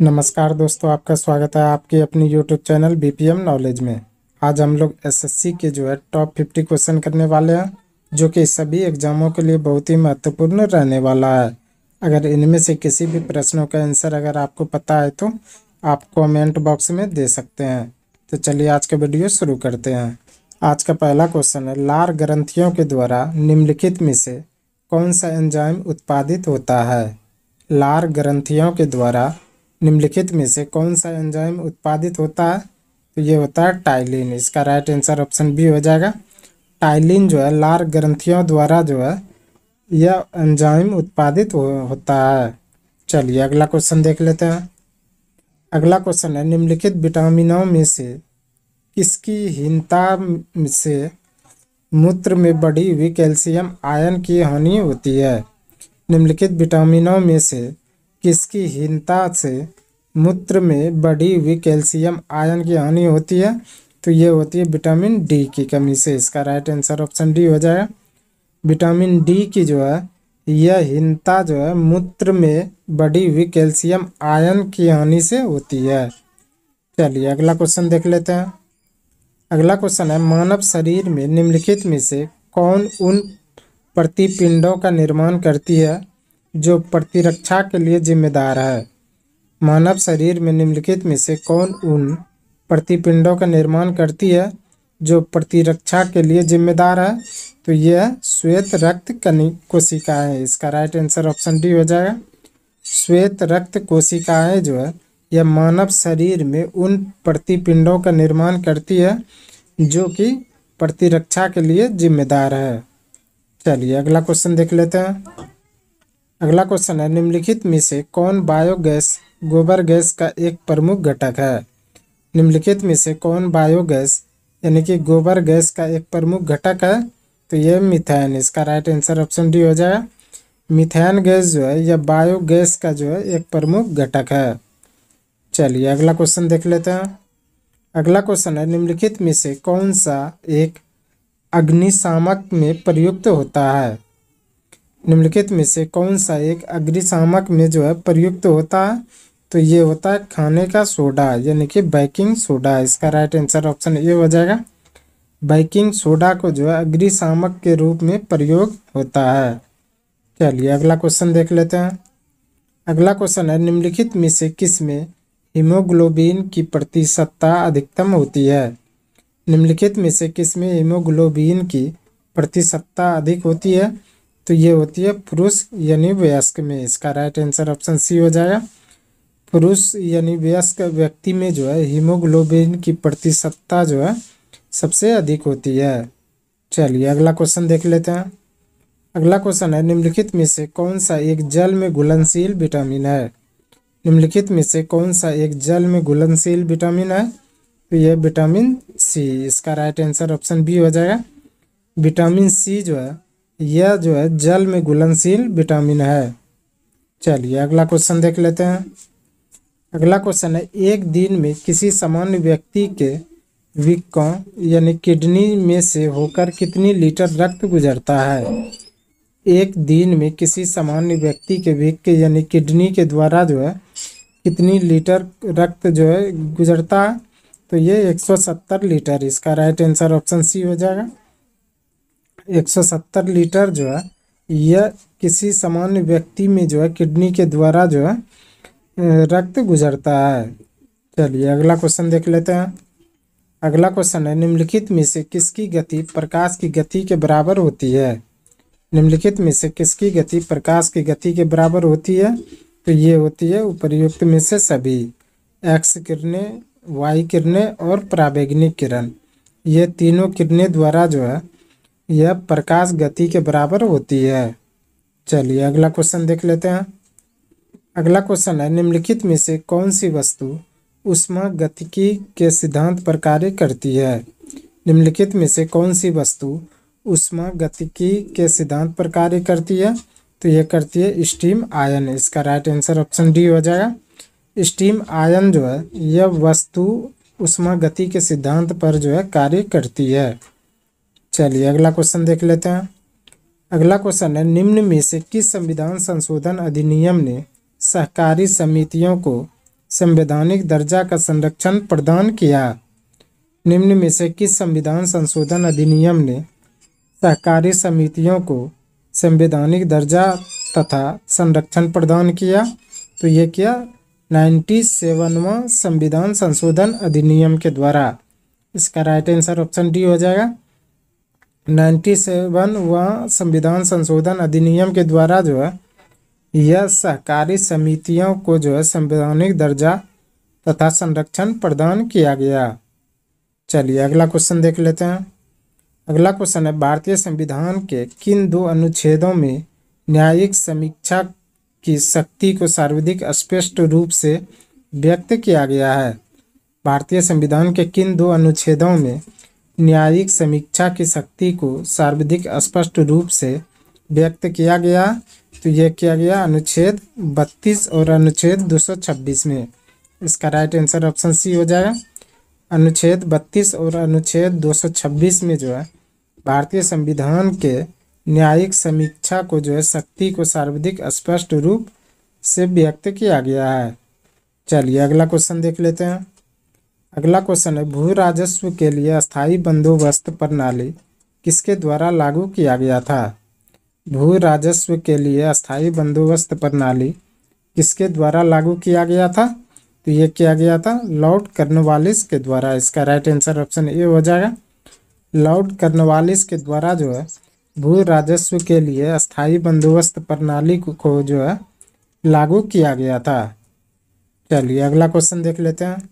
नमस्कार दोस्तों, आपका स्वागत है आपके अपनी यूट्यूब चैनल बीपीएम नॉलेज में। आज हम लोग एसएससी के टॉप 50 क्वेश्चन करने वाले हैं, जो कि सभी एग्जामों के लिए बहुत ही महत्वपूर्ण रहने वाला है। अगर इनमें से किसी भी प्रश्नों का आंसर अगर आपको पता है तो आप कमेंट बॉक्स में दे सकते हैं। तो चलिए आज का वीडियो शुरू करते हैं। आज का पहला क्वेश्चन है, लार ग्रंथियों के द्वारा निम्नलिखित में से कौन सा एंजाइम उत्पादित होता है? लार ग्रंथियों के द्वारा निम्नलिखित में से कौन सा एंजाइम उत्पादित होता है? तो ये होता है टाइलिन। इसका राइट आंसर ऑप्शन बी हो जाएगा। टाइलिन लार ग्रंथियों द्वारा यह एंजाइम उत्पादित होता है। चलिए अगला क्वेश्चन देख लेते हैं। अगला क्वेश्चन है, निम्नलिखित विटामिनों में से किसकी हीनता से मूत्र में बढ़ी हुई कैल्शियम आयन की हानि होती है? निम्नलिखित विटामिनों में से किसकी हीनता से मूत्र में बढ़ी हुई कैल्शियम आयन की हानि होती है? तो ये होती है विटामिन डी की कमी से। इसका राइट आंसर ऑप्शन डी हो जाएगा। विटामिन डी की यह हीनता मूत्र में बढ़ी हुई कैल्शियम आयन की हानि से होती है। चलिए अगला क्वेश्चन देख लेते हैं। अगला क्वेश्चन है, मानव शरीर में निम्नलिखित में से कौन उन प्रतिपिंडों का निर्माण करती है जो प्रतिरक्षा के लिए जिम्मेदार है? मानव शरीर में निम्नलिखित में से कौन उन प्रतिपिंडों का निर्माण करती है जो प्रतिरक्षा के लिए जिम्मेदार है? तो यह श्वेत रक्त कोशिकाएं है। इसका राइट आंसर ऑप्शन डी हो जाएगा। श्वेत रक्त कोशिकाएं यह मानव शरीर में उन प्रतिपिंडों का निर्माण करती है जो कि प्रतिरक्षा के लिए जिम्मेदार है। चलिए अगला क्वेश्चन देख लेते हैं। अगला क्वेश्चन है, निम्नलिखित में से कौन बायोगैस गोबर गैस का एक प्रमुख घटक है? निम्नलिखित में से कौन बायोगैस यानी कि गोबर गैस का एक प्रमुख घटक है? तो यह मीथेन। इसका राइट आंसर ऑप्शन डी हो जाएगा। मीथेन गैस यह बायोगैस का एक प्रमुख घटक है। चलिए अगला क्वेश्चन देख लेते हैं। अगला क्वेश्चन है, निम्नलिखित में से कौन सा एक अग्निशामक में प्रयुक्त होता है? निम्नलिखित में से कौन सा एक अग्निशामक में प्रयुक्त होता है? तो ये होता है खाने का सोडा यानी कि बेकिंग सोडा। इसका राइट आंसर ऑप्शन ए हो जाएगा। बेकिंग सोडा को अग्निशामक के रूप में प्रयोग होता है। चलिए अगला क्वेश्चन देख लेते हैं। अगला क्वेश्चन है, निम्नलिखित में से किस में हीमोग्लोबिन की प्रतिशतता अधिकतम होती है? निम्नलिखित में से किस में हीमोग्लोबिन की प्रतिशतता अधिक होती है? तो ये होती है पुरुष यानी वयस्क में। इसका राइट आंसर ऑप्शन सी हो जाएगा। पुरुष यानी वयस्क व्यक्ति में हीमोग्लोबिन की प्रतिशतता सबसे अधिक होती है। चलिए अगला क्वेश्चन देख लेते हैं। अगला क्वेश्चन है, निम्नलिखित में से कौन सा एक जल में घुलनशील विटामिन है? निम्नलिखित में से कौन सा एक जल में घुलनशील विटामिन है? तो यह विटामिन सी। इसका राइट आंसर ऑप्शन बी हो जाएगा। विटामिन सी यह जल में घुलनशील विटामिन है। चलिए अगला क्वेश्चन देख लेते हैं। अगला क्वेश्चन है, एक दिन में किसी सामान्य व्यक्ति के वृक्कों यानी किडनी में से होकर कितनी लीटर रक्त गुजरता है? एक दिन में किसी सामान्य व्यक्ति के वृक्क यानी किडनी के द्वारा कितनी लीटर रक्त गुजरता है? तो ये 170 लीटर। इसका राइट आंसर ऑप्शन सी हो जाएगा। 170 लीटर यह किसी सामान्य व्यक्ति में किडनी के द्वारा रक्त गुजरता है। चलिए अगला क्वेश्चन देख लेते हैं। अगला क्वेश्चन है, निम्नलिखित में से किसकी गति प्रकाश की गति के बराबर होती है? निम्नलिखित में से किसकी गति प्रकाश की गति के बराबर होती है? तो ये होती है उपर्युक्त में से सभी। एक्स किरणें, वाई किरणें और पराबैंगनी किरण, ये तीनों किरणें द्वारा यह प्रकाश गति के बराबर होती है। चलिए अगला क्वेश्चन देख लेते हैं। अगला क्वेश्चन है, निम्नलिखित में से कौन सी वस्तु ऊष्मागतिकी के सिद्धांत पर कार्य करती है? निम्नलिखित में से कौन सी वस्तु ऊष्मागतिकी के सिद्धांत पर कार्य करती है? तो यह करती है स्टीम आयन। इसका राइट आंसर ऑप्शन डी हो जाएगा। स्टीम आयन यह वस्तु ऊष्मागति के सिद्धांत पर कार्य करती है। चलिए अगला क्वेश्चन देख लेते हैं। अगला क्वेश्चन है, निम्न में से किस संविधान संशोधन अधिनियम ने सहकारी समितियों को संवैधानिक दर्जा का संरक्षण प्रदान किया। निम्न में से किस संविधान संशोधन अधिनियम ने सहकारी समितियों को संवैधानिक दर्जा तथा संरक्षण प्रदान किया? तो ये किया 97वां संविधान संशोधन अधिनियम के द्वारा। इसका राइट आंसर ऑप्शन डी हो जाएगा। 97वां संविधान संशोधन अधिनियम के द्वारा जो है यह सहकारी समितियों को जो है संवैधानिक दर्जा तथा संरक्षण प्रदान किया गया। चलिए अगला क्वेश्चन देख लेते हैं। अगला क्वेश्चन है, भारतीय संविधान के किन दो अनुच्छेदों में न्यायिक समीक्षा की शक्ति को सर्वाधिक स्पष्ट रूप से व्यक्त किया गया है? भारतीय संविधान के किन दो अनुच्छेदों में न्यायिक समीक्षा की शक्ति को सर्वाधिक स्पष्ट रूप से व्यक्त किया गया? तो यह किया गया अनुच्छेद 32 और अनुच्छेद 226 में। इसका राइट आंसर ऑप्शन सी हो जाएगा। अनुच्छेद 32 और अनुच्छेद 226 में जो है भारतीय संविधान के न्यायिक समीक्षा को जो है शक्ति को सर्वाधिक स्पष्ट रूप से व्यक्त किया गया है। चलिए अगला क्वेश्चन देख लेते हैं। अगला क्वेश्चन है, भू राजस्व के लिए अस्थायी बंदोबस्त प्रणाली किसके द्वारा लागू किया गया था? भू राजस्व के लिए अस्थायी बंदोबस्त प्रणाली किसके द्वारा लागू किया गया था? तो ये किया गया था लॉर्ड कॉर्नवालिस के द्वारा। इसका राइट आंसर ऑप्शन ए हो जाएगा। लॉर्ड कॉर्नवालिस के द्वारा जो है भू राजस्व के लिए अस्थायी बंदोबस्त प्रणाली को जो है लागू किया गया था। चलिए अगला क्वेश्चन देख लेते हैं।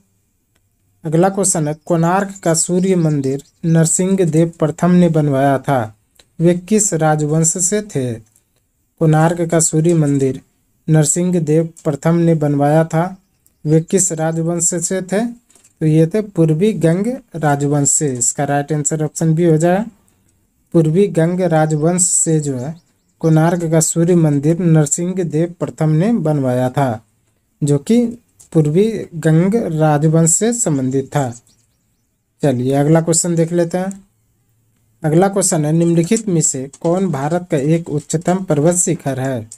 अगला क्वेश्चन है, कोणार्क का सूर्य मंदिर नरसिंहदेव प्रथम ने बनवाया था, वे किस राजवंश से थे? कोणार्क का सूर्य मंदिर नरसिंहदेव प्रथम ने बनवाया था, वे किस राजवंश से थे? तो ये थे पूर्वी गंग राजवंश से। इसका राइट आंसर ऑप्शन बी हो जाएगा। पूर्वी गंग राजवंश से जो है कोणार्क का सूर्य मंदिर नरसिंहदेव प्रथम ने बनवाया था, जो कि पूर्वी गंग राजवंश से संबंधित था। चलिए अगला क्वेश्चन देख लेते हैं। अगला क्वेश्चन है, निम्नलिखित में से कौन भारत का एक उच्चतम पर्वत शिखर है?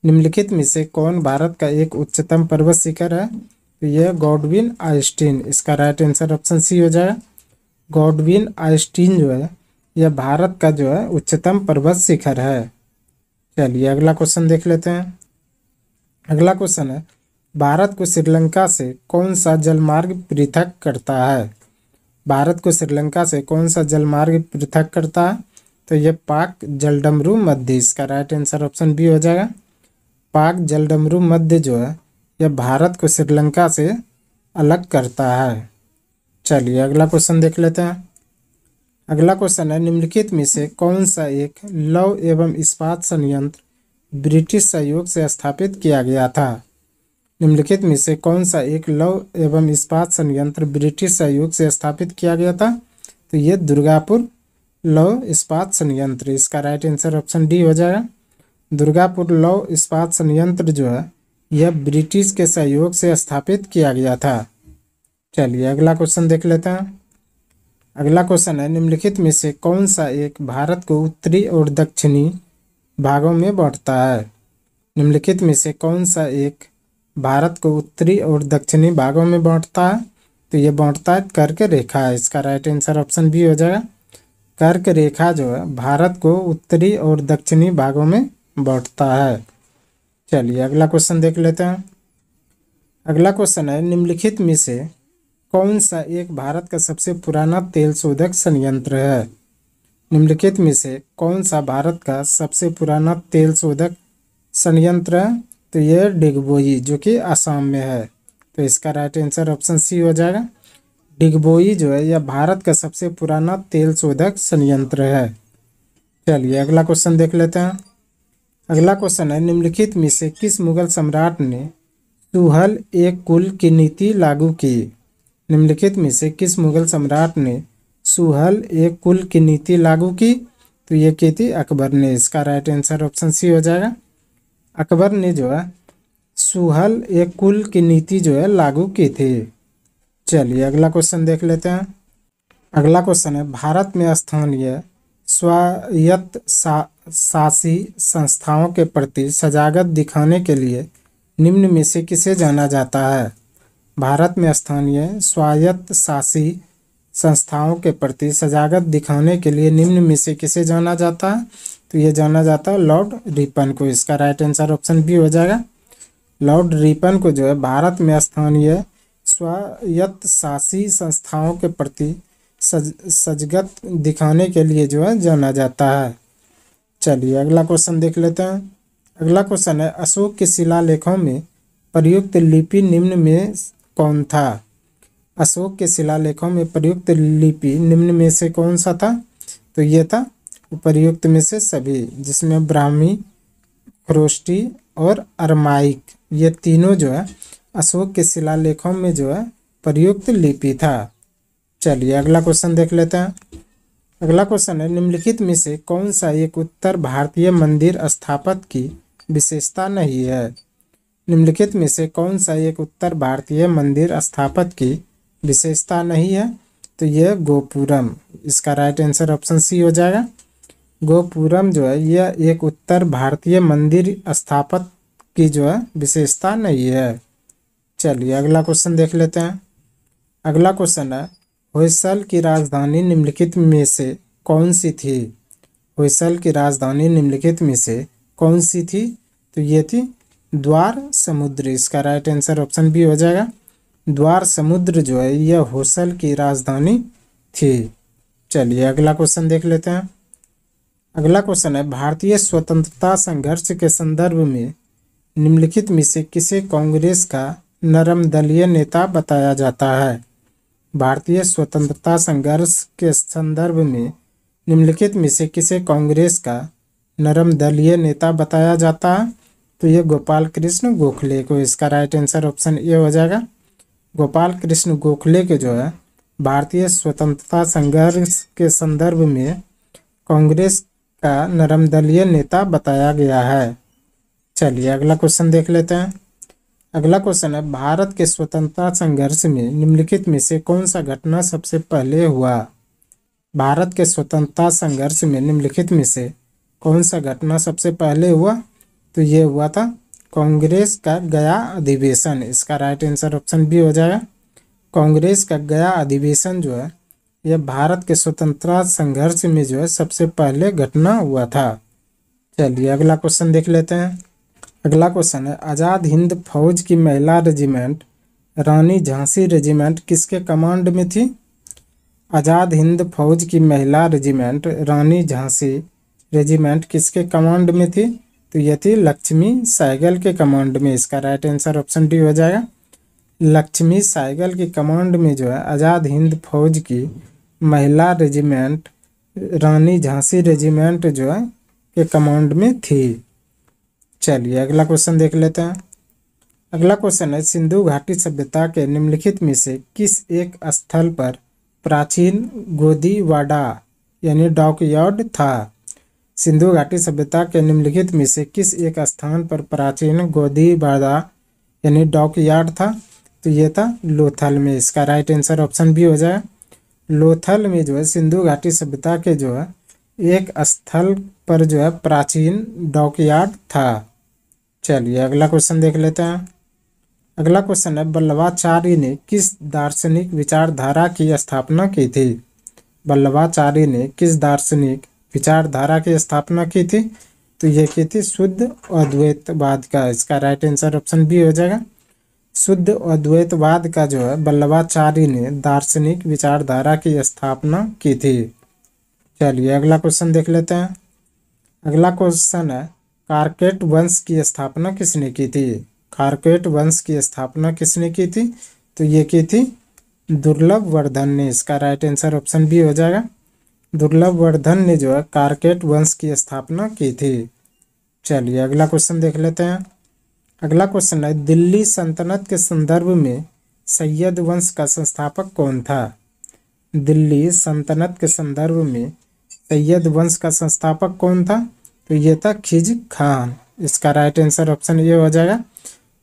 निम्नलिखित में से कौन भारत का एक उच्चतम पर्वत शिखर है? तो यह गॉडविन आइस्टीन। इसका राइट आंसर ऑप्शन सी हो जाएगा। गॉडविन आइस्टीन जो है यह भारत का जो है उच्चतम पर्वत शिखर है। चलिए अगला क्वेश्चन देख लेते हैं। अगला क्वेश्चन है, भारत को श्रीलंका से कौन सा जलमार्ग पृथक करता है? भारत को श्रीलंका से कौन सा जलमार्ग पृथक करता है? तो यह पाक जलडमरू मध्य। इसका राइट आंसर ऑप्शन बी हो जाएगा। पाक जलडमरू मध्य जो है यह भारत को श्रीलंका से अलग करता है। चलिए अगला क्वेश्चन देख लेते हैं। अगला क्वेश्चन है, निम्नलिखित में से कौन सा एक लौह एवं इस्पात संयंत्र ब्रिटिश सहयोग से स्थापित किया गया था? निम्नलिखित में से कौन सा एक लौह एवं इस्पात संयंत्र ब्रिटिश सहयोग से स्थापित किया गया था? तो ये दुर्गापुर लौह इस्पात संयंत्र। इसका राइट आंसर ऑप्शन डी हो जाएगा। दुर्गापुर लौह इस्पात संयंत्र जो है यह ब्रिटिश के सहयोग से स्थापित किया गया था। चलिए अगला क्वेश्चन देख लेते हैं। अगला क्वेश्चन है, निम्नलिखित में से कौन सा एक भारत को उत्तरी और दक्षिणी भागों में बांटता है? निम्नलिखित में से कौन सा एक भारत को उत्तरी और दक्षिणी भागों में बांटता है? तो ये बांटता है कर्क रेखा है। इसका राइट आंसर ऑप्शन बी हो जाएगा। कर्क रेखा जो है भारत को उत्तरी और दक्षिणी भागों में बांटता है। चलिए अगला क्वेश्चन देख लेते हैं। अगला क्वेश्चन है, निम्नलिखित में से कौन सा एक भारत का सबसे पुराना तेल शोधक संयंत्र है? निम्नलिखित में से कौन सा भारत का सबसे पुराना तेल शोधक संयंत्र है? तो यह डिगबोई जो कि असम में है। तो इसका राइट आंसर ऑप्शन सी हो जाएगा। डिगबोई जो है यह भारत का सबसे पुराना तेल शोधक संयंत्र है। चलिए अगला क्वेश्चन देख लेते हैं। अगला क्वेश्चन है, निम्नलिखित में से किस मुगल सम्राट ने सुहल एक कुल की नीति लागू की? निम्नलिखित में से किस मुगल सम्राट ने सुहल एक कुल की नीति लागू की? तो ये की थी अकबर ने। इसका राइट आंसर ऑप्शन सी हो जाएगा। अकबर ने जो है सुहल एक कुल की नीति जो है लागू की थी। चलिए अगला क्वेश्चन देख लेते हैं। अगला क्वेश्चन है, भारत में स्थानीय स्वायत्त शासी संस्थाओं के प्रति सजागत दिखाने के लिए निम्न में से किसे जाना जाता है? भारत में स्थानीय स्वायत्त शासी संस्थाओं के प्रति सजागत दिखाने के लिए निम्न में से किसे जाना जाता है? तो ये जाना जाता है लॉर्ड रिपन को। इसका राइट आंसर ऑप्शन बी हो जाएगा। लॉर्ड रिपन को जो है भारत में स्थानीय स्वायत्त शासी संस्थाओं के प्रति सजगत दिखाने के लिए जो है जाना जाता है। चलिए अगला क्वेश्चन देख लेते हैं। अगला क्वेश्चन है, अशोक के शिलालेखों में प्रयुक्त लिपि निम्न में कौन था? अशोक के शिलालेखों में प्रयुक्त लिपि निम्न में से कौन सा था? तो ये था उपर्युक्त में से सभी, जिसमें ब्राह्मी, खरोष्टी और अरमाइक, ये तीनों जो है अशोक के शिलालेखों में जो है प्रयुक्त लिपि था। चलिए अगला क्वेश्चन देख लेते हैं। अगला क्वेश्चन है, निम्नलिखित में से कौन सा एक उत्तर भारतीय मंदिर स्थापत्य की विशेषता नहीं है? निम्नलिखित में से कौन सा एक उत्तर भारतीय मंदिर स्थापत्य की विशेषता नहीं है? तो यह गोपुरम। इसका राइट आंसर ऑप्शन सी हो जाएगा। गोपुरम जो है यह एक उत्तर भारतीय मंदिर स्थापत्य की जो है विशेषता नहीं है। चलिए अगला क्वेश्चन देख लेते हैं। अगला क्वेश्चन है, होयसल की राजधानी निम्नलिखित में से कौन सी थी? होयसल की राजधानी निम्नलिखित में से कौन सी थी? तो ये थी द्वार समुद्र। इसका राइट आंसर ऑप्शन बी हो जाएगा। द्वार समुद्र जो है यह होयसल की राजधानी थी। चलिए अगला क्वेश्चन देख लेते हैं। अगला क्वेश्चन है, भारतीय स्वतंत्रता संघर्ष के संदर्भ में निम्नलिखित में से किसे कांग्रेस का नरम दलीय नेता बताया जाता है? भारतीय स्वतंत्रता संघर्ष के संदर्भ में निम्नलिखित में से किसे कांग्रेस का नरम दलीय नेता बताया जाता है? तो ये गोपाल कृष्ण गोखले को। इसका राइट आंसर ऑप्शन ए हो जाएगा। गोपाल कृष्ण गोखले के जो है भारतीय स्वतंत्रता संघर्ष के संदर्भ में कांग्रेस का नरम दलीय नेता बताया गया है। चलिए अगला क्वेश्चन देख लेते हैं। अगला क्वेश्चन है, भारत के स्वतंत्रता संघर्ष में निम्नलिखित में से कौन सा घटना सबसे पहले हुआ? भारत के स्वतंत्रता संघर्ष में निम्नलिखित में से कौन सा घटना सबसे पहले हुआ? तो ये हुआ था कांग्रेस का गया अधिवेशन। इसका राइट आंसर ऑप्शन बी हो जाएगा। कांग्रेस का गया अधिवेशन जो है यह भारत के स्वतंत्रता संघर्ष में जो है सबसे पहले घटना हुआ था। चलिए अगला क्वेश्चन देख लेते हैं। अगला क्वेश्चन है, आज़ाद हिंद फौज की महिला रेजिमेंट रानी झांसी रेजिमेंट किसके कमांड में थी? आज़ाद हिंद फौज की महिला रेजिमेंट रानी झांसी रेजिमेंट किसके कमांड में थी? तो यह थी लक्ष्मी सहगल के कमांड में। इसका राइट आंसर ऑप्शन डी हो जाएगा। लक्ष्मी सहगल की कमांड में जो है आज़ाद हिंद फौज की महिला रेजिमेंट रानी झांसी रेजिमेंट जो है के कमांड में थी। चलिए अगला क्वेश्चन देख लेते हैं। अगला क्वेश्चन है, सिंधु घाटी सभ्यता के निम्नलिखित में से किस एक स्थल पर प्राचीन गोदीवाड़ा यानी डॉकयार्ड था? सिंधु घाटी सभ्यता के निम्नलिखित में से किस एक स्थान पर प्राचीन गोदीवाड़ा यानी डॉकयार्ड था? तो ये था लोथल में। इसका राइट आंसर ऑप्शन बी हो जाए। लोथल में जो है सिंधु घाटी सभ्यता के जो है एक स्थल पर जो है प्राचीन डॉकयार्ड था। चलिए अगला क्वेश्चन देख लेते हैं। अगला क्वेश्चन है, वल्लभाचार्य ने किस दार्शनिक विचारधारा की स्थापना की थी? वल्लभाचार्य ने किस दार्शनिक विचारधारा की स्थापना की थी? तो यह की थी शुद्ध अद्वैतवाद का। इसका राइट आंसर ऑप्शन बी हो जाएगा। शुद्ध अद्वैतवाद का जो है वल्लभाचार्य ने दार्शनिक विचारधारा की स्थापना की थी। चलिए अगला क्वेश्चन देख लेते हैं। अगला क्वेश्चन है, कारकेट वंश की स्थापना किसने की थी? कारकेट वंश की स्थापना किसने की थी? तो ये की थी दुर्लभ वर्धन ने। इसका राइट आंसर ऑप्शन बी हो जाएगा। दुर्लभ वर्धन ने जो है कारकेट वंश की स्थापना की थी। चलिए अगला क्वेश्चन देख लेते हैं। अगला क्वेश्चन है, दिल्ली सल्तनत के संदर्भ में सैयद वंश का संस्थापक कौन था? दिल्ली सल्तनत के संदर्भ में सैयद वंश का संस्थापक कौन था? तो ये था खिज खान। इसका राइट आंसर ऑप्शन ये हो जाएगा।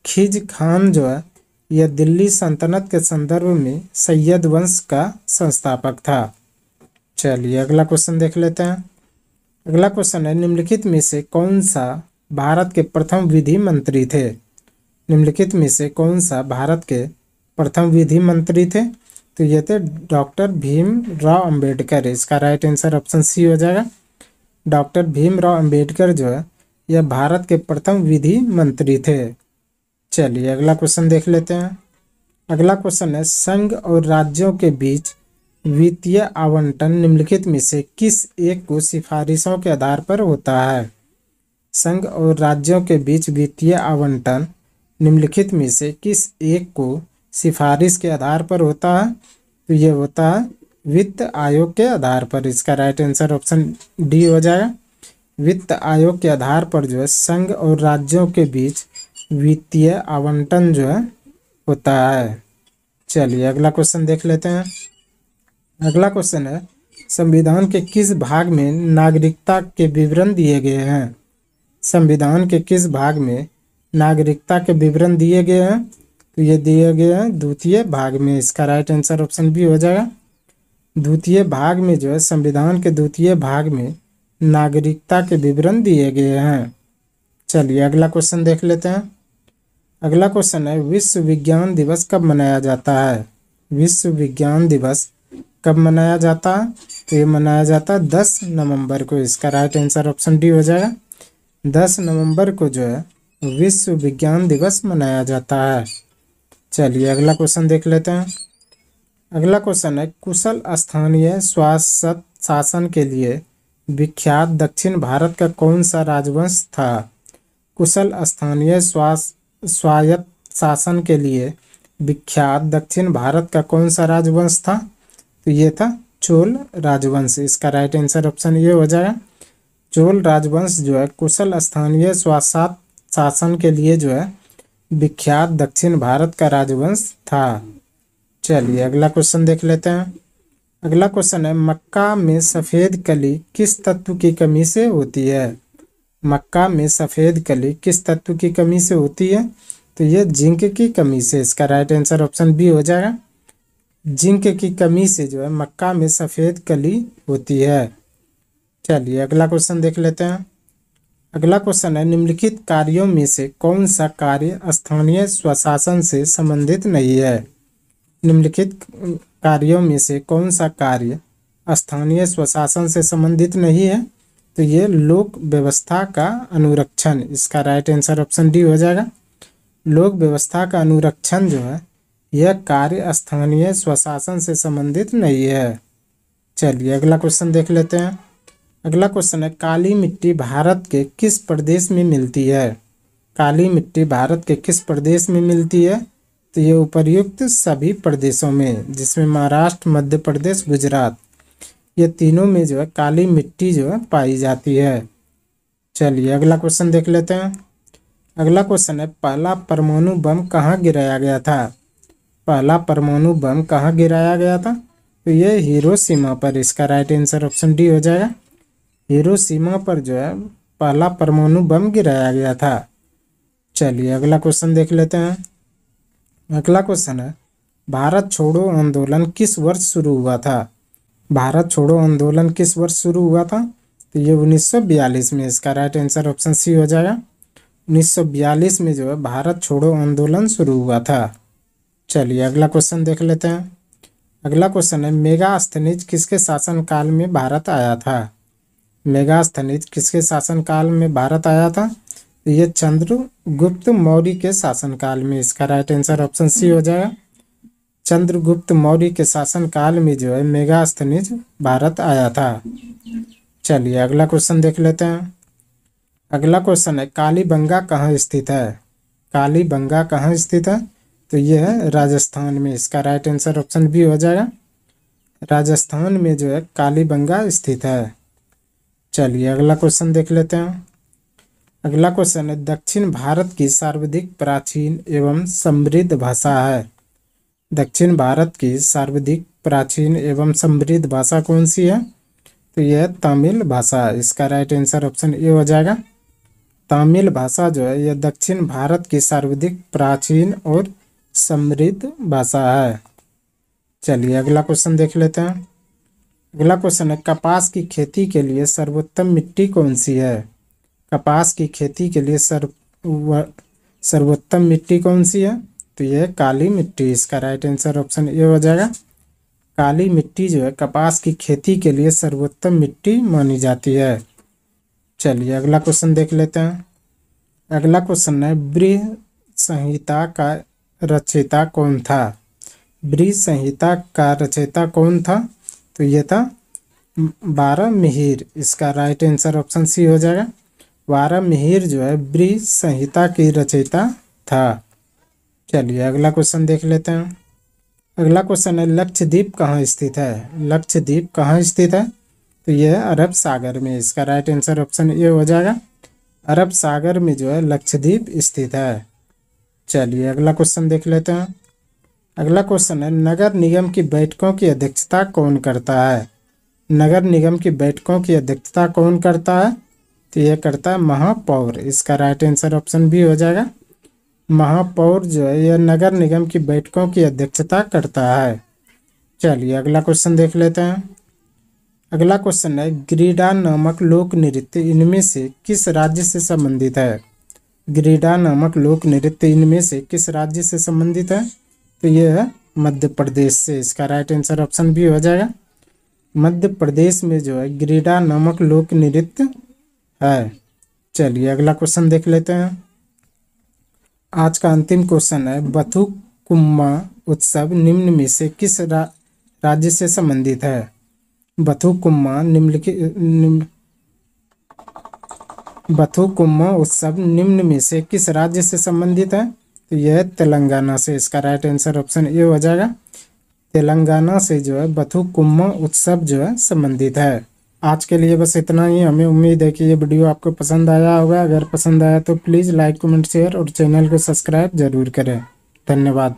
खिज खान जो है यह दिल्ली सल्तनत के संदर्भ में सैयद वंश का संस्थापक था। चलिए अगला क्वेश्चन देख लेते हैं। अगला क्वेश्चन है, निम्नलिखित में से कौन सा भारत के प्रथम विधि मंत्री थे? निम्नलिखित में से कौन सा भारत के प्रथम विधि मंत्री थे? तो ये थे डॉक्टर भीमराव अंबेडकर। इसका राइट आंसर ऑप्शन सी हो जाएगा। डॉक्टर भीमराव अंबेडकर जो है यह भारत के प्रथम विधि मंत्री थे। चलिए अगला क्वेश्चन देख लेते हैं। अगला क्वेश्चन है, संघ और राज्यों के बीच वित्तीय आवंटन निम्नलिखित में से किस एक को सिफारिशों के आधार पर होता है? संघ और राज्यों के बीच वित्तीय आवंटन निम्नलिखित में से किस एक को सिफारिश के आधार पर होता है? तो ये होता है वित्त आयोग के आधार पर। इसका राइट आंसर ऑप्शन डी हो जाएगा। वित्त आयोग के आधार पर जो है संघ और राज्यों के बीच वित्तीय आवंटन जो है होता है। चलिए अगला क्वेश्चन देख लेते हैं। अगला क्वेश्चन है, संविधान के किस भाग में नागरिकता के विवरण दिए गए हैं? संविधान के किस भाग में नागरिकता के विवरण दिए गए हैं? तो ये दिए गए हैं द्वितीय भाग में। इसका राइट आंसर ऑप्शन बी हो जाएगा। द्वितीय भाग में जो है संविधान के द्वितीय भाग में नागरिकता के विवरण दिए गए हैं। चलिए अगला क्वेश्चन देख लेते हैं। अगला क्वेश्चन है, विश्व विज्ञान दिवस कब मनाया जाता है? विश्व विज्ञान दिवस कब मनाया जाता है? तो ये मनाया जाता है 10 नवंबर को। इसका राइट आंसर ऑप्शन डी हो जाएगा। 10 नवंबर को जो है विश्व विज्ञान दिवस मनाया जाता है। चलिए अगला क्वेश्चन देख लेते हैं। अगला क्वेश्चन है, कुशल स्थानीय स्वायत्त शासन के लिए विख्यात दक्षिण भारत का कौन सा राजवंश था? कुशल स्थानीय स्वायत्त शासन के लिए विख्यात दक्षिण भारत का कौन सा राजवंश था? तो ये था चोल राजवंश। इसका राइट आंसर ऑप्शन ये हो जाएगा। चोल राजवंश जो है कुशल स्थानीय स्वायत्त शासन के लिए जो है विख्यात दक्षिण भारत का राजवंश था। चलिए अगला क्वेश्चन देख लेते हैं। अगला क्वेश्चन है, मक्का में सफ़ेद कली किस तत्व की कमी से होती है? मक्का में सफ़ेद कली किस तत्व की कमी से होती है? तो ये जिंक की कमी से। इसका राइट आंसर ऑप्शन बी हो जाएगा। जिंक की कमी से जो है मक्का में सफ़ेद कली होती है। चलिए अगला क्वेश्चन देख लेते हैं। अगला क्वेश्चन है, निम्नलिखित कार्यों में से कौन सा कार्य स्थानीय स्वशासन से संबंधित नहीं है? निम्नलिखित कार्यों में से कौन सा कार्य स्थानीय स्वशासन से संबंधित नहीं है? तो ये लोक व्यवस्था का अनुरक्षण। इसका राइट आंसर ऑप्शन डी हो जाएगा। लोक व्यवस्था का अनुरक्षण जो है यह कार्य स्थानीय स्वशासन से संबंधित नहीं है। चलिए अगला क्वेश्चन देख लेते हैं। अगला क्वेश्चन है, काली मिट्टी भारत के किस प्रदेश में मिलती है? काली मिट्टी भारत के किस प्रदेश में मिलती है? तो ये उपर्युक्त सभी प्रदेशों में, जिसमें महाराष्ट्र, मध्य प्रदेश, गुजरात, ये तीनों में जो है काली मिट्टी जो है पाई जाती है। चलिए अगला क्वेश्चन देख लेते हैं। अगला क्वेश्चन है, पहला परमाणु बम कहाँ गिराया गया था? पहला परमाणु बम कहाँ गिराया गया था? तो ये हिरोशिमा पर। इसका राइट आंसर ऑप्शन डी हो जाएगा। हिरोशिमा पर जो है पहला परमाणु बम गिराया गया था। चलिए अगला क्वेश्चन देख लेते हैं। अगला क्वेश्चन है, भारत छोड़ो आंदोलन किस वर्ष शुरू हुआ था? भारत छोड़ो आंदोलन किस वर्ष शुरू हुआ था? तो ये 1942 में। इसका राइट आंसर ऑप्शन सी हो जाएगा। 1942 में जो है भारत छोड़ो आंदोलन शुरू हुआ था। चलिए अगला क्वेश्चन देख लेते हैं। अगला क्वेश्चन है, मेगास्थनीज किसके शासनकाल में भारत आया था? मेगास्थनीज किसके शासनकाल में भारत आया था? तो ये चंद्रगुप्त मौर्य के शासनकाल में। इसका राइट आंसर ऑप्शन सी हो जाएगा। चंद्रगुप्त मौर्य के शासनकाल में जो है मेगास्थनीज भारत आया था। चलिए अगला क्वेश्चन देख लेते हैं। अगला क्वेश्चन है, कालीबंगा कहाँ स्थित है? कालीबंगा कहाँ स्थित है? तो यह है राजस्थान में। इसका राइट आंसर ऑप्शन बी हो जाएगा। राजस्थान में जो है कालीबंगा स्थित है। चलिए अगला क्वेश्चन देख लेते हैं। अगला क्वेश्चन है, दक्षिण भारत की सर्वाधिक प्राचीन एवं समृद्ध भाषा है? दक्षिण भारत की सर्वाधिक प्राचीन एवं समृद्ध भाषा कौन सी है? तो यह है तमिल भाषा। इसका राइट आंसर ऑप्शन ए हो जाएगा। तमिल भाषा जो है यह दक्षिण भारत की सर्वाधिक प्राचीन और समृद्ध भाषा है। चलिए अगला क्वेश्चन देख लेते हैं। अगला क्वेश्चन है, कपास की खेती के लिए सर्वोत्तम मिट्टी कौन सी है? कपास की खेती के लिए सर्वोत्तम मिट्टी कौन सी है? तो यह काली मिट्टी, इसका राइट आंसर ऑप्शन ए हो जाएगा। काली मिट्टी जो है कपास की खेती के लिए सर्वोत्तम मिट्टी मानी जाती है। चलिए अगला क्वेश्चन देख लेते हैं। अगला क्वेश्चन है बृहद संहिता का रचयिता कौन था? बृहद संहिता का रचयिता कौन था? तो ये था वारामिहिर, इसका राइट आंसर ऑप्शन सी हो जाएगा। वारामिहिर जो है बृहद संहिता की रचयिता था। चलिए अगला क्वेश्चन देख लेते हैं। अगला क्वेश्चन है लक्षद्वीप कहाँ स्थित है? लक्षद्वीप कहाँ स्थित है? तो यह अरब सागर में, इसका राइट आंसर ऑप्शन ए हो जाएगा। अरब सागर में जो है लक्षद्वीप स्थित है। चलिए अगला क्वेश्चन देख लेते हैं। अगला क्वेश्चन है नगर निगम की बैठकों की अध्यक्षता कौन करता है? नगर निगम की बैठकों की अध्यक्षता कौन करता है? तो यह करता है महापौर, इसका राइट आंसर ऑप्शन बी हो जाएगा। महापौर जो है यह नगर निगम की बैठकों की अध्यक्षता करता है। चलिए अगला क्वेश्चन देख लेते हैं। अगला क्वेश्चन है ग्रीडा नामक लोक नृत्य इनमें से किस राज्य से संबंधित है? ग्रीडा नामक लोक नृत्य इनमें से किस राज्य से संबंधित है? तो यह है मध्य प्रदेश से, इसका राइट आंसर ऑप्शन बी हो जाएगा। मध्य प्रदेश में जो है ग्रीडा नामक लोक नृत्य है। चलिए अगला क्वेश्चन देख लेते हैं। आज का अंतिम क्वेश्चन है बथुकुम्मा उत्सव निम्न में से किस राज्य से संबंधित है? बथुकुम्मा बथुकुम्मा उत्सव निम्न में से किस राज्य से संबंधित है? तो यह तेलंगाना से, इसका राइट आंसर ऑप्शन ए हो जाएगा। तेलंगाना से जो है बथुकुम्मा उत्सव जो है संबंधित है। आज के लिए बस इतना ही। हमें उम्मीद है कि ये वीडियो आपको पसंद आया होगा। अगर पसंद आया तो प्लीज़ लाइक, कमेंट, शेयर और चैनल को सब्सक्राइब जरूर करें। धन्यवाद।